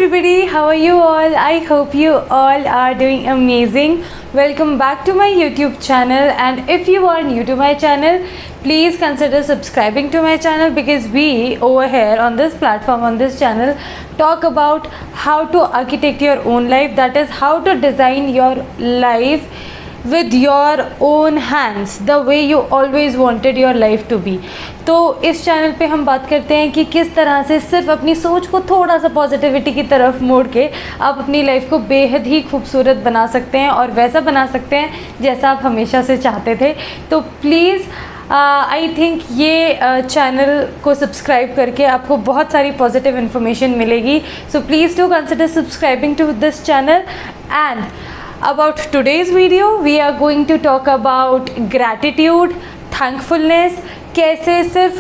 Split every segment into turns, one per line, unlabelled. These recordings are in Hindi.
everybody, how are you all? I hope you all are doing amazing. Welcome back to my YouTube channel, and if you are new to my channel, please consider subscribing to my channel because we over here on this platform, on this channel, talk about how to architect your own life, that is how to design your life with your own hands, the way you always wanted your life to be. तो इस चैनल पे हम बात करते हैं कि किस तरह से सिर्फ अपनी सोच को थोड़ा सा पॉजिटिविटी की तरफ मोड़ के आप अपनी लाइफ को बेहद ही खूबसूरत बना सकते हैं और वैसा बना सकते हैं जैसा आप हमेशा से चाहते थे। तो प्लीज़ आई थिंक ये चैनल को सब्सक्राइब करके आपको बहुत सारी पॉजिटिव इन्फॉर्मेशन मिलेगी। So please do consider subscribing to this channel. And about today's video, we are going to talk about gratitude, thankfulness, कैसे सिर्फ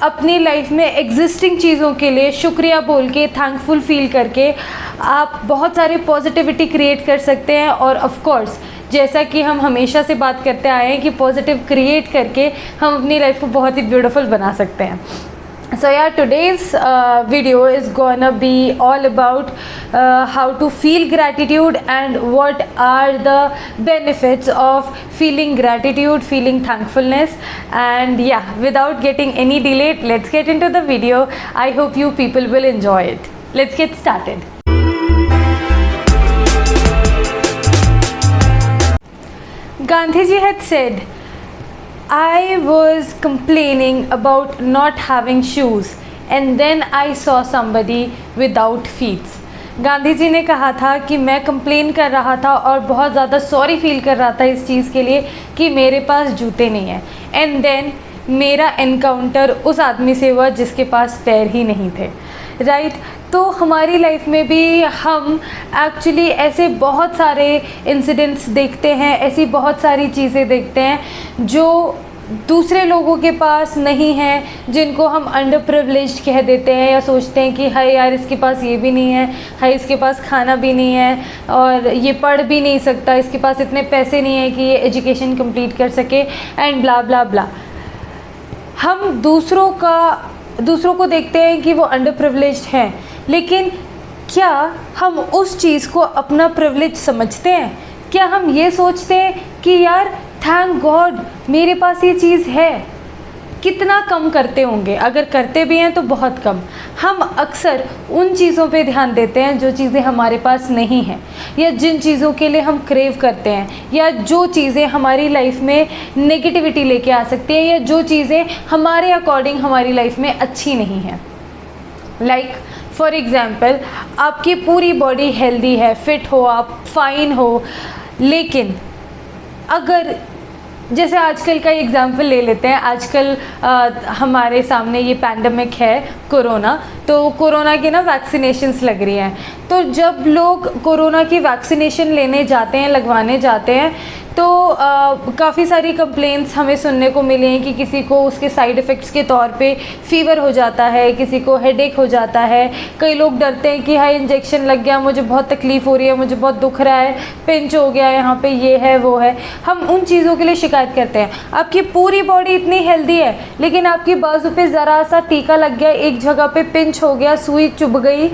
अपनी लाइफ में एग्जिस्टिंग चीज़ों के लिए शुक्रिया बोल के, थैंकफुल फील करके आप बहुत सारे पॉजिटिविटी क्रिएट कर सकते हैं। और ऑफ कोर्स जैसा कि हम हमेशा से बात करते आए हैं कि पॉजिटिव क्रिएट करके हम अपनी लाइफ को बहुत ही ब्यूटीफुल बना सकते हैं। So yeah, today's video is gonna be all about how to feel gratitude and what are the benefits of feeling gratitude, feeling thankfulness. And yeah, without getting any delay, let's get into the video. I hope you people will enjoy it. Let's get started. Gandhiji had said, I was complaining about not having shoes and then I saw somebody without feet. Gandhi ji ने कहा था कि मैं कंप्लेन कर रहा था और बहुत ज़्यादा सॉरी फील कर रहा था इस चीज़ के लिए कि मेरे पास जूते नहीं हैं, एंड देन मेरा एनकाउंटर उस आदमी से हुआ जिसके पास पैर ही नहीं थे। राइट तो हमारी लाइफ में भी हम एक्चुअली ऐसे बहुत सारे इंसिडेंट्स देखते हैं, ऐसी बहुत सारी चीज़ें देखते हैं जो दूसरे लोगों के पास नहीं हैं, जिनको हम अंडर प्रिविलेज्ड कह देते हैं या सोचते हैं कि हाय यार इसके पास ये भी नहीं है, हाय इसके पास खाना भी नहीं है और ये पढ़ भी नहीं सकता, इसके पास इतने पैसे नहीं है कि ये एजुकेशन कंप्लीट कर सके एंड ब्ला ब्ला ब्ला। हम दूसरों को देखते हैं कि वो अंडर प्रिविलेज्ड हैं, लेकिन क्या हम उस चीज़ को अपना प्रिविलेज समझते हैं? क्या हम ये सोचते हैं कि यार थैंक गॉड मेरे पास ये चीज़ है? कितना कम करते होंगे, अगर करते भी हैं तो बहुत कम। हम अक्सर उन चीज़ों पे ध्यान देते हैं जो चीज़ें हमारे पास नहीं हैं, या जिन चीज़ों के लिए हम क्रेव करते हैं, या जो चीज़ें हमारी लाइफ में नेगेटिविटी लेके आ सकती हैं, या जो चीज़ें हमारे अकॉर्डिंग हमारी लाइफ में अच्छी नहीं हैं। लाइक फॉर एग्ज़ाम्पल, आपकी पूरी बॉडी हेल्दी है, फिट हो, आप फाइन हो, लेकिन अगर जैसे आजकल का एग्ज़ाम्पल ले लेते हैं, आजकल हमारे सामने ये पैंडमिक है कोरोना, तो कोरोना की ना वैक्सीनेशंस लग रही हैं। तो जब लोग कोरोना की वैक्सीनेशन लेने जाते हैं, लगवाने जाते हैं, तो काफ़ी सारी कंप्लेंट्स हमें सुनने को मिली हैं कि किसी को उसके साइड इफ़ेक्ट्स के तौर पे फ़ीवर हो जाता है, किसी को हेडेक हो जाता है, कई लोग डरते हैं कि हाई इंजेक्शन लग गया, मुझे बहुत तकलीफ़ हो रही है, मुझे बहुत दुख रहा है, पिंच हो गया, यहाँ पे ये है वो है। हम उन चीज़ों के लिए शिकायत करते हैं। आपकी पूरी बॉडी इतनी हेल्दी है, लेकिन आपकी बाजू पे ज़रा सा टीका लग गया, एक जगह पे पिंच हो गया, सुई चुभ गई,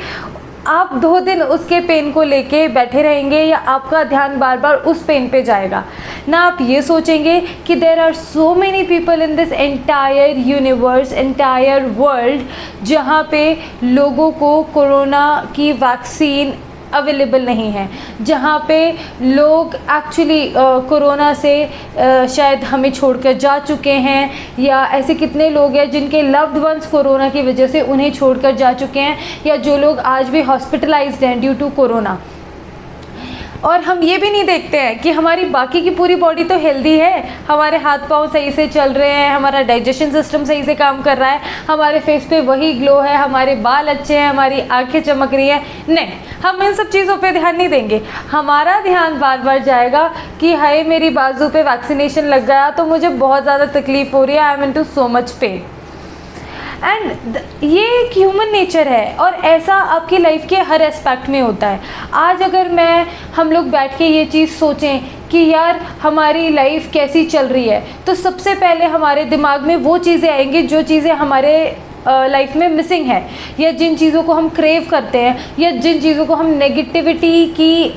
आप 2 दिन उसके पेन को लेके बैठे रहेंगे या आपका ध्यान बार बार उस पेन पे जाएगा ना? आप ये सोचेंगे कि there are so many people in this entire universe, entire world, जहाँ पे लोगों को कोरोना की वैक्सीन अवेलेबल नहीं है, जहाँ पे लोग एक्चुअली कोरोना से शायद हमें छोड़कर जा चुके हैं, या ऐसे कितने लोग हैं जिनके लव्ड वंस कोरोना की वजह से उन्हें छोड़कर जा चुके हैं, या जो लोग आज भी हॉस्पिटलाइज्ड हैं ड्यू टू कोरोना। और हम ये भी नहीं देखते हैं कि हमारी बाकी की पूरी बॉडी तो हेल्दी है, हमारे हाथ पांव सही से चल रहे हैं, हमारा डाइजेशन सिस्टम सही से काम कर रहा है, हमारे फेस पे वही ग्लो है, हमारे बाल अच्छे हैं, हमारी आंखें चमक रही हैं। नहीं, हम इन सब चीज़ों पे ध्यान नहीं देंगे। हमारा ध्यान बार बार जाएगा कि हाय मेरी बाजू पे वैक्सीनेशन लग गया तो मुझे बहुत ज़्यादा तकलीफ़ हो रही है, I am into so much pain. And ये एक ह्यूमन नेचर है और ऐसा आपकी लाइफ के हर एस्पेक्ट में होता है। आज अगर हम लोग बैठ के ये चीज़ सोचें कि यार हमारी लाइफ कैसी चल रही है, तो सबसे पहले हमारे दिमाग में वो चीज़ें आएंगी जो चीज़ें हमारे लाइफ में मिसिंग है, या जिन चीज़ों को हम क्रेव करते हैं, या जिन चीज़ों को हम नेगेटिविटी की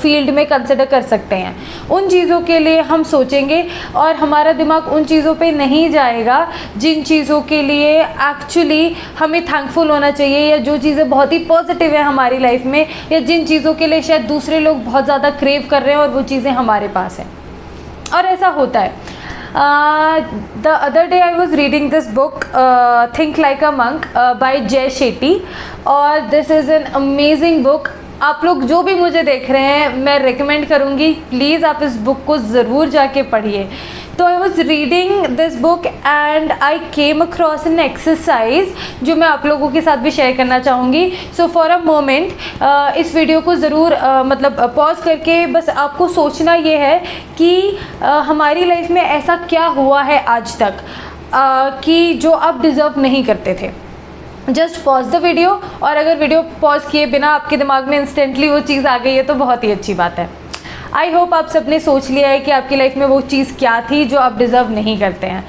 फील्ड में कंसिडर कर सकते हैं, उन चीज़ों के लिए हम सोचेंगे और हमारा दिमाग उन चीज़ों पे नहीं जाएगा जिन चीज़ों के लिए एक्चुअली हमें थैंकफुल होना चाहिए, या जो चीज़ें बहुत ही पॉजिटिव है हमारी लाइफ में, या जिन चीज़ों के लिए शायद दूसरे लोग बहुत ज़्यादा क्रेव कर रहे हैं और वो चीज़ें हमारे पास हैं। और ऐसा होता है। The other day I was reading this book, Think Like a Monk by Jay Shetty, और this is an amazing book। आप लोग जो भी मुझे देख रहे हैं, मैं रिकमेंड करूँगी प्लीज़ आप इस बुक को ज़रूर जाके पढ़िए। तो I was reading this book and I came across an exercise जो मैं आप लोगों के साथ भी शेयर करना चाहूँगी। सो फॉर अ मोमेंट इस वीडियो को ज़रूर मतलब पॉज करके बस आपको सोचना ये है कि हमारी लाइफ में ऐसा क्या हुआ है आज तक कि जो आप डिज़र्व नहीं करते थे। जस्ट पॉज द वीडियो, और अगर वीडियो पॉज किए बिना आपके दिमाग में इंस्टेंटली वो चीज़ आ गई है तो बहुत ही अच्छी बात है। आई होप आप सबने सोच लिया है कि आपकी लाइफ में वो चीज़ क्या थी जो आप डिज़र्व नहीं करते हैं।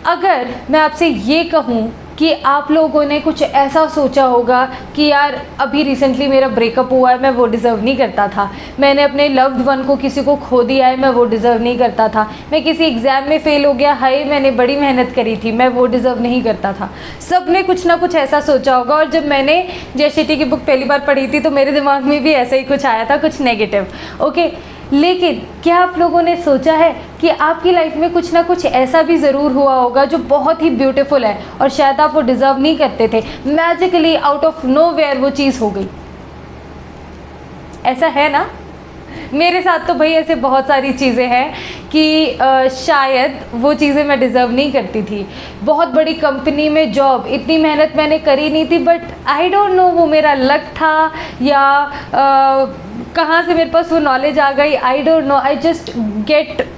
अगर मैं आपसे ये कहूँ कि आप लोगों ने कुछ ऐसा सोचा होगा कि यार अभी रिसेंटली मेरा ब्रेकअप हुआ है, मैं वो डिज़र्व नहीं करता था, मैंने अपने लव्ड वन को किसी को खो दिया है, मैं वो डिज़र्व नहीं करता था, मैं किसी एग्ज़ाम में फ़ेल हो गया, हाय मैंने बड़ी मेहनत करी थी, मैं वो डिज़र्व नहीं करता था। सब ने कुछ ना कुछ ऐसा सोचा होगा, और जब मैंने जय शेट्टी की बुक पहली बार पढ़ी थी तो मेरे दिमाग में भी ऐसा ही कुछ आया था, कुछ नेगेटिव। ओके, लेकिन क्या आप लोगों ने सोचा है कि आपकी लाइफ में कुछ ना कुछ ऐसा भी ज़रूर हुआ होगा जो बहुत ही ब्यूटीफुल है और शायद आप वो डिज़र्व नहीं करते थे, मैजिकली आउट ऑफ नोवेयर वो चीज़ हो गई। ऐसा है ना? मेरे साथ तो भाई ऐसे बहुत सारी चीज़ें हैं कि शायद वो चीज़ें मैं डिज़र्व नहीं करती थी। बहुत बड़ी कंपनी में जॉब, इतनी मेहनत मैंने करी नहीं थी, बट आई डोंट नो वो मेरा लक था या कहाँ से मेरे पास वो नॉलेज आ गई, I don't know. I just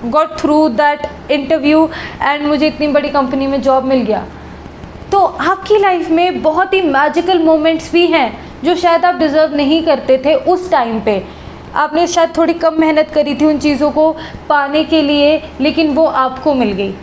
got through that interview and मुझे इतनी बड़ी कंपनी में जॉब मिल गया। तो आपकी लाइफ में बहुत ही मैजिकल मोमेंट्स भी हैं जो शायद आप डिज़र्व नहीं करते थे उस टाइम पे। आपने शायद थोड़ी कम मेहनत करी थी उन चीज़ों को पाने के लिए, लेकिन वो आपको मिल गई।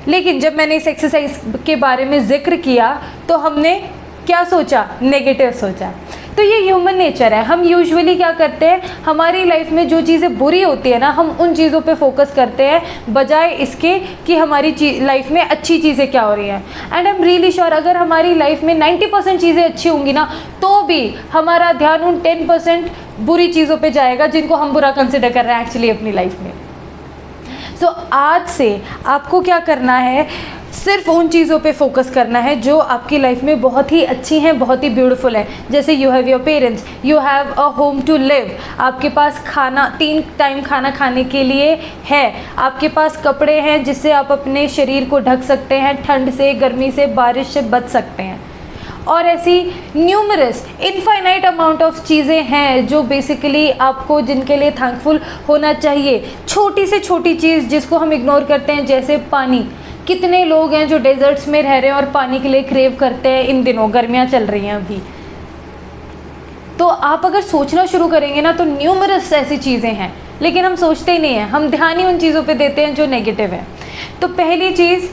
लेकिन जब मैंने इस एक्सरसाइज के बारे में ज़िक्र किया तो हमने क्या सोचा? नेगेटिव सोचा। तो ये ह्यूमन नेचर है। हम यूजुअली क्या करते हैं, हमारी लाइफ में जो चीज़ें बुरी होती है ना, हम उन चीज़ों पे फोकस करते हैं बजाय इसके कि हमारी लाइफ में अच्छी चीज़ें क्या हो रही हैं। And I am really sure अगर हमारी लाइफ में 90% चीज़ें अच्छी होंगी ना, तो भी हमारा ध्यान उन 10% बुरी चीज़ों पे जाएगा जिनको हम बुरा कंसिडर कर रहे हैं एक्चुअली अपनी लाइफ में। सो आज से आपको क्या करना है, सिर्फ उन चीज़ों पे फोकस करना है जो आपकी लाइफ में बहुत ही अच्छी हैं, बहुत ही ब्यूटीफुल है। जैसे you have your parents, you have a home to live, आपके पास खाना 3 टाइम खाना खाने के लिए है, आपके पास कपड़े हैं जिससे आप अपने शरीर को ढक सकते हैं, ठंड से, गर्मी से, बारिश से बच सकते हैं। और ऐसी न्यूमरस इनफाइनाइट अमाउंट ऑफ चीज़ें हैं जो बेसिकली आपको जिनके लिए थैंकफुल होना चाहिए। छोटी से छोटी चीज़ जिसको हम इग्नोर करते हैं, जैसे पानी। कितने लोग हैं जो डेजर्ट्स में रह रहे हैं और पानी के लिए क्रेव करते हैं। इन दिनों गर्मियाँ चल रही हैं अभी, तो आप अगर सोचना शुरू करेंगे ना तो न्यूमरस ऐसी चीज़ें हैं, लेकिन हम सोचते ही नहीं हैं, हम ध्यान ही उन चीज़ों पे देते हैं जो नेगेटिव है। तो पहली चीज़,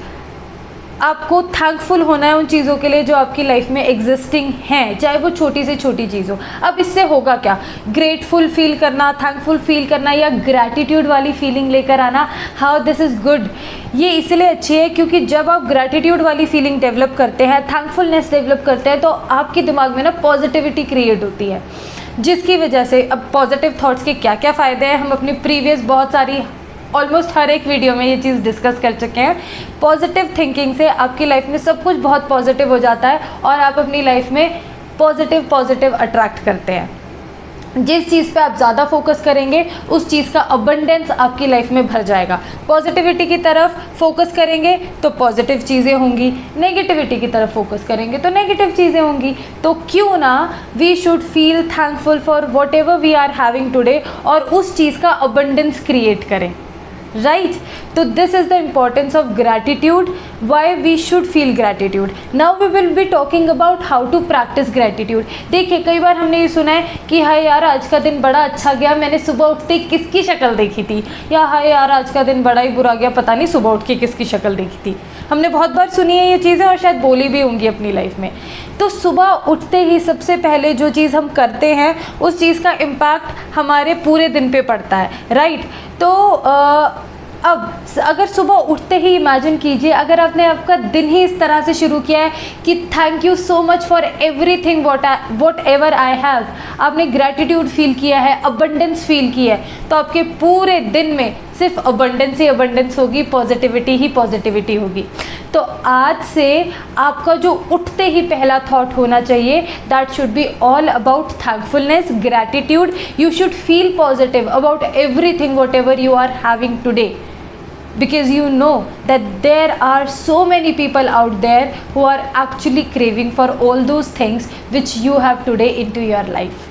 आपको थैंकफुल होना है उन चीज़ों के लिए जो आपकी लाइफ में एग्जिस्टिंग हैं, चाहे वो छोटी से छोटी चीज़ हो। अब इससे होगा क्या? ग्रेटफुल फील करना, थैंकफुल फील करना, या ग्रैटिट्यूड वाली फीलिंग लेकर आना। हाउ दिस इज़ गुड, ये इसलिए अच्छी है क्योंकि जब आप ग्रैटिट्यूड वाली फीलिंग डेवलप करते हैं, थैंकफुलनेस डेवलप करते हैं, तो आपके दिमाग में ना पॉजिटिविटी क्रिएट होती है, जिसकी वजह से अब पॉजिटिव थॉट्स के क्या क्या फ़ायदे हैं हम अपनी प्रीवियस बहुत सारी ऑलमोस्ट हर एक वीडियो में ये चीज़ डिस्कस कर चुके हैं। पॉजिटिव थिंकिंग से आपकी लाइफ में सब कुछ बहुत पॉजिटिव हो जाता है और आप अपनी लाइफ में पॉजिटिव अट्रैक्ट करते हैं। जिस चीज़ पे आप ज़्यादा फोकस करेंगे उस चीज़ का अबंडेंस आपकी लाइफ में भर जाएगा। पॉजिटिविटी की तरफ फोकस करेंगे तो पॉजिटिव चीज़ें होंगी, नेगेटिविटी की तरफ फोकस करेंगे तो नेगेटिव चीज़ें होंगी। तो क्यों ना we should feel thankful for whatever we are having today और उस चीज़ का अबंडेंस क्रिएट करें। right? So this is the importance of gratitude, why we should feel gratitude. Now we will be talking about how to practice gratitude. देखिए कई बार हमने ये सुना है कि हाय यार आज का दिन बड़ा अच्छा गया, मैंने सुबह उठते ही किसकी शक्ल देखी थी, या हाय यार आज का दिन बड़ा ही बुरा गया, पता नहीं सुबह उठ के किसकी शक्ल देखी थी. हमने बहुत बार सुनी है ये चीज़ें और शायद बोली भी होंगी अपनी लाइफ में. तो सुबह उठते ही सबसे पहले जो चीज़ हम करते हैं उस चीज़ का इम्पैक्ट हमारे पूरे दिन पे पड़ता है, राइट? तो अब अगर सुबह उठते ही इमेजिन कीजिए अगर आपने आपका दिन ही इस तरह से शुरू किया है कि thank you so much for everything what ever I have, आपने ग्रैटिट्यूड फील किया है, अबंडेंस फील किया है, तो आपके पूरे दिन में सिर्फ अबंडेंस ही अबंडेंस होगी, पॉजिटिविटी ही पॉजिटिविटी होगी. तो आज से आपका जो उठते ही पहला थॉट होना चाहिए, that should be all about thankfulness, gratitude. You should feel positive about everything whatever you are having today, because you know that there are so many people out there who are actually craving for all those things which you have today into your life.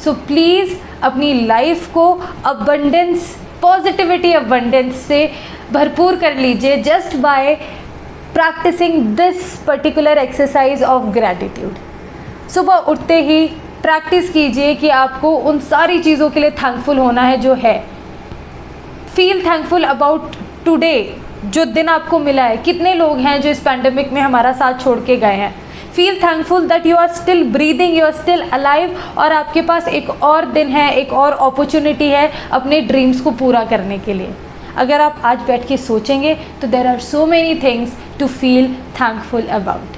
So please अपनी लाइफ को abundance, positivity abundance से भरपूर कर लीजिए just by practicing this particular exercise of gratitude. सुबह उठते ही प्रैक्टिस कीजिए कि आपको उन सारी चीज़ों के लिए थैंकफुल होना है जो है. फील थैंकफुल अबाउट टुडे, जो दिन आपको मिला है. कितने लोग हैं जो इस पैंडमिक में हमारा साथ छोड़ के गए हैं. Feel thankful that you are still breathing, you are still alive, और आपके पास एक और दिन है, एक और अपॉर्चुनिटी है अपने ड्रीम्स को पूरा करने के लिए. अगर आप आज बैठ के सोचेंगे तो there are so many things to feel thankful about.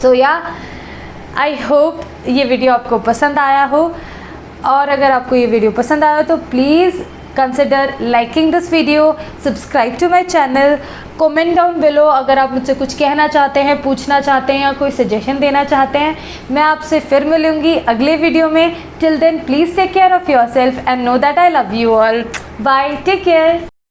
So yeah I hope ये वीडियो आपको पसंद आया हो, और अगर आपको ये वीडियो पसंद आया हो तो please consider liking this video, subscribe to my channel, comment down below अगर आप मुझसे कुछ कहना चाहते हैं, पूछना चाहते हैं या कोई सजेशन देना चाहते हैं. मैं आपसे फिर मिलूँगी अगले वीडियो में. Till then please take care of yourself and know that I love you all. Bye, take care.